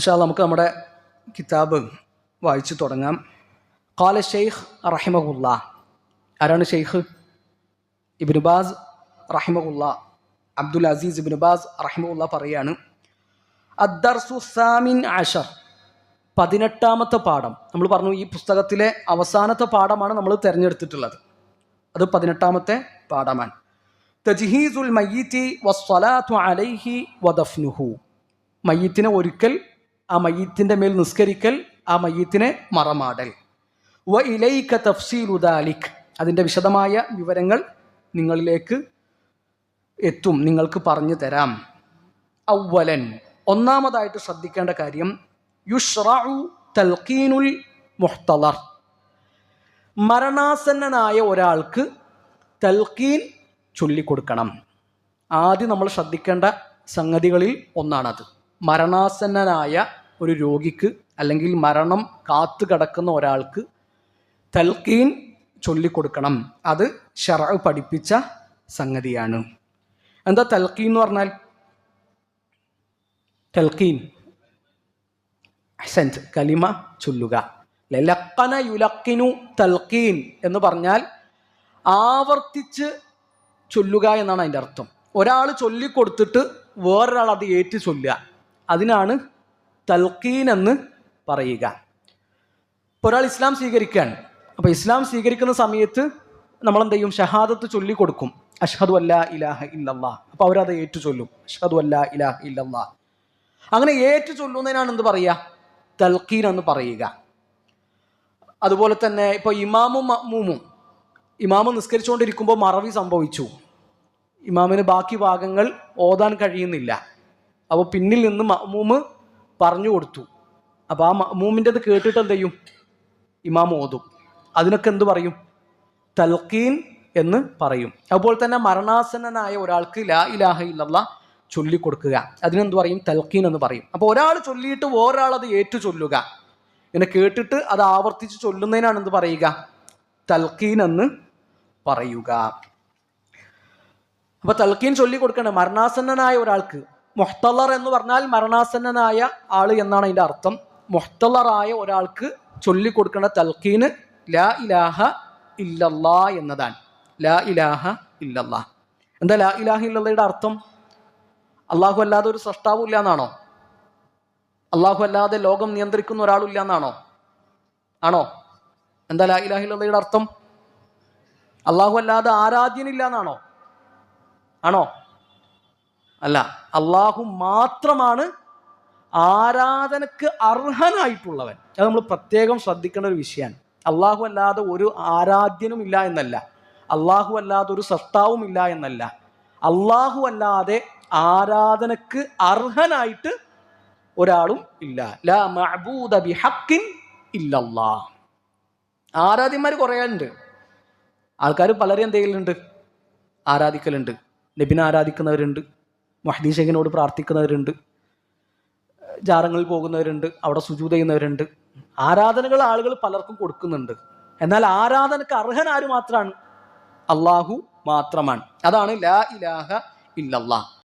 ഇൻഷാ അല്ലാഹ് നമുക്ക് നമ്മുടെ കിതാബ് വായിച്ചു തുടങ്ങാം. ഖാല ഷെയ്ഖ് റഹിമഹുല്ലാഹ്. ആരാണ് ഷെയ്ഖ്? ഇബ്നു ബാസ് റഹിമഹുല്ലാഹ്, അബ്ദുൽ അസീസ് ഇബ്നു ബാസ് റഹിമഹുല്ലാഹ് പറയാണ്, അദ്ദർസു സാമിൻ അശർ, 18ാമത്തെ പാഠം. നമ്മൾ പറഞ്ഞു ഈ പുസ്തകത്തിലെ അവസാനത്തെ പാഠമാണ് നമ്മൾ തിരഞ്ഞെടുത്തിട്ടുള്ളത്. അത് 18ാമത്തെ പാഠമാണ്. തജ്ഹീസുൽ മയ്യിത്തി വസ്സലാത്തു അലൈഹി വദഫ്നുഹു. മയ്യിത്തിനെ ഒരുക്കൽ, ആ മയ്യിത്തിൻ്റെ മേൽ നിസ്കരിക്കൽ, ആ മയ്യിത്തിനെ മറമാടൽ. വ ഇലൈക തഫ്സീലു ദാലിക്, അതിൻ്റെ വിശദമായ വിവരങ്ങൾ നിങ്ങളിലേക്ക് എത്തും, നിങ്ങൾക്ക് പറഞ്ഞു തരാം. അവ്വലൻ, ഒന്നാമതായിട്ട് ശ്രദ്ധിക്കേണ്ട കാര്യം, യുശ്റഉ തൽഖീനുൽ മുഹ്തളർ. മരണാസന്നനായ ഒരാൾക്ക് തൽഖീൻ ചൊല്ലിക്കൊടുക്കണം. ആദ്യം നമ്മൾ ശ്രദ്ധിക്കേണ്ട സംഗതികളിൽ ഒന്നാണത്. മരണാസന്നനായ ഒരു രോഗിക്ക് അല്ലെങ്കിൽ മരണം കാത്തു കിടക്കുന്ന ഒരാൾക്ക് തൽഖീൻ ചൊല്ലിക്കൊടുക്കണം. അത് ശർഅ് പഠിപ്പിച്ച സംഗതിയാണ്. എന്താ തൽഖീൻ എന്ന് പറഞ്ഞാൽ? തൽഖീൻ, അഹ്സൻത്, കലിമ ചൊല്ലുക. ലഖന യുലഖിനു തൽഖീൻ എന്ന് പറഞ്ഞാൽ ആവർത്തിച്ച് ചൊല്ലുക എന്നാണ് അതിൻ്റെ അർത്ഥം. ഒരാൾ ചൊല്ലിക്കൊടുത്തിട്ട് വേറൊരാൾ അത് ഏറ്റു ചൊല്ലുക, അതിനാണ് തൽഖീൻ എന്ന് പറയുക. ഇപ്പോൾ ഒരാൾ ഇസ്ലാം സ്വീകരിക്കുകയാണ്. അപ്പോൾ ഇസ്ലാം സ്വീകരിക്കുന്ന സമയത്ത് നമ്മളെന്ത് ചെയ്യും? ഷഹാദത്ത് ചൊല്ലിക്കൊടുക്കും, അഷ്ഹദു അല്ലാ ഇലാഹ ഇല്ലല്ലാഹ്. അപ്പോൾ അവരത് ഏറ്റു ചൊല്ലും, അഷ്ഹദു അല്ലാ ഇലാഹ ഇല്ലല്ലാഹ്. അങ്ങനെ ഏറ്റു ചൊല്ലുന്നതിനാണ് എന്ത് പറയുക? തൽഖീൻ എന്ന് പറയുക. അതുപോലെ തന്നെ ഇപ്പോൾ ഇമാമും മഅ്മൂമും, ഇമാമ് നിസ്കരിച്ചുകൊണ്ടിരിക്കുമ്പോൾ മറവി സംഭവിച്ചു, ഇമാമിന് ബാക്കി ഭാഗങ്ങൾ ഓതാൻ കഴിയുന്നില്ല. അപ്പോൾ പിന്നിൽ നിന്ന് മഅ്മൂമ് പറഞ്ഞു കൊടുത്തു. അപ്പോൾ ആ മഅ്മൂമിൻ്റെത് കേട്ടിട്ട് എന്ത് ചെയ്യും? ഇമാം ഓതും. അതിനൊക്കെ എന്ത് പറയും? തൽഖീൻ എന്ന് പറയും. അതുപോലെ തന്നെ മരണാസന്നനായ ഒരാൾക്ക് ലാ ഇലാഹ ഇല്ലല്ലാഹ് ചൊല്ലിക്കൊടുക്കുക, അതിനെന്ത് പറയും? തൽഖീൻ എന്ന് പറയും. അപ്പോൾ ഒരാൾ ചൊല്ലിയിട്ട് വേറൊരാൾ അത് ഏറ്റു ചൊല്ലുക, ഇങ്ങനെ കേട്ടിട്ട് അത് ആവർത്തിച്ച് ചൊല്ലുന്നതിനാണ് എന്ത് പറയുക? തൽഖീൻ എന്ന് പറയുക. അപ്പോൾ തൽഖീൻ ചൊല്ലിക്കൊടുക്കണം മരണാസന്നനായ ഒരാൾക്ക്. മുഹ്തളർ എന്ന് പറഞ്ഞാൽ മരണാസന്നനായ ആള് എന്നാണ് അതിൻ്റെ അർത്ഥം. മുഹ്തളറായ ഒരാൾക്ക് ചൊല്ലിക്കൊടുക്കേണ്ട തൽഖീന് ലാ ഇലാഹ ഇല്ലല്ലാ എന്നതാണ്. ലാ ഇലാഹ ഇല്ലല്ലാ. എന്താ ലാ ഇലാഹ ഇല്ലല്ലയുടെ അർത്ഥം? അള്ളാഹു അല്ലാതെ ഒരു സൃഷ്ടാവും ഇല്ല എന്നാണോ? അള്ളാഹു അല്ലാതെ ലോകം നിയന്ത്രിക്കുന്ന ഒരാളും ഇല്ല എന്നാണോ? ആണോ? എന്താ ലാ ഇലാഹ ഇല്ലല്ലയുടെ അർത്ഥം? അള്ളാഹു അല്ലാതെ ആരാധ്യനില്ല എന്നാണോ? ആണോ? അല്ല, അള്ളാഹു മാത്രമാണ് ആരാധനക്ക് അർഹനായിട്ടുള്ളവൻ. അത് നമ്മൾ പ്രത്യേകം ശ്രദ്ധിക്കേണ്ട ഒരു വിഷയമാണ്. അള്ളാഹു അല്ലാതെ ഒരു ആരാധ്യനും ഇല്ല എന്നല്ല, അള്ളാഹു അല്ലാതെ ഒരു സൃഷ്ടാവും ഇല്ല എന്നല്ല, അള്ളാഹു അല്ലാതെ ആരാധനക്ക് അർഹനായിട്ട് ഒരാളും ഇല്ല. ലാ മഅബൂദ ബിഹഖിൻ ഇല്ലല്ലാഹ്. ആരാധ്യന്മാർ കുറേ ഉണ്ട്. ആൾക്കാർ പലരും എന്ത് ചെയ്യലുണ്ട്? ആരാധിക്കലുണ്ട്. നബിനെ ആരാധിക്കുന്നവരുണ്ട്, മുഹ്ദി ശൈഖിനോട് പ്രാർത്ഥിക്കുന്നവരുണ്ട്, ജാറങ്ങളിൽ പോകുന്നവരുണ്ട്, അവിടെ സുജൂദ് ചെയ്യുന്നവരുണ്ട്. ആരാധനകൾ ആളുകൾ പലർക്കും കൊടുക്കുന്നുണ്ട്. എന്നാൽ ആരാധനക്ക് അർഹനാര് മാത്രമാണ്? അള്ളാഹു മാത്രമാണ്. അതാണ് ലാ ഇലാഹ ഇല്ലല്ലാഹ്.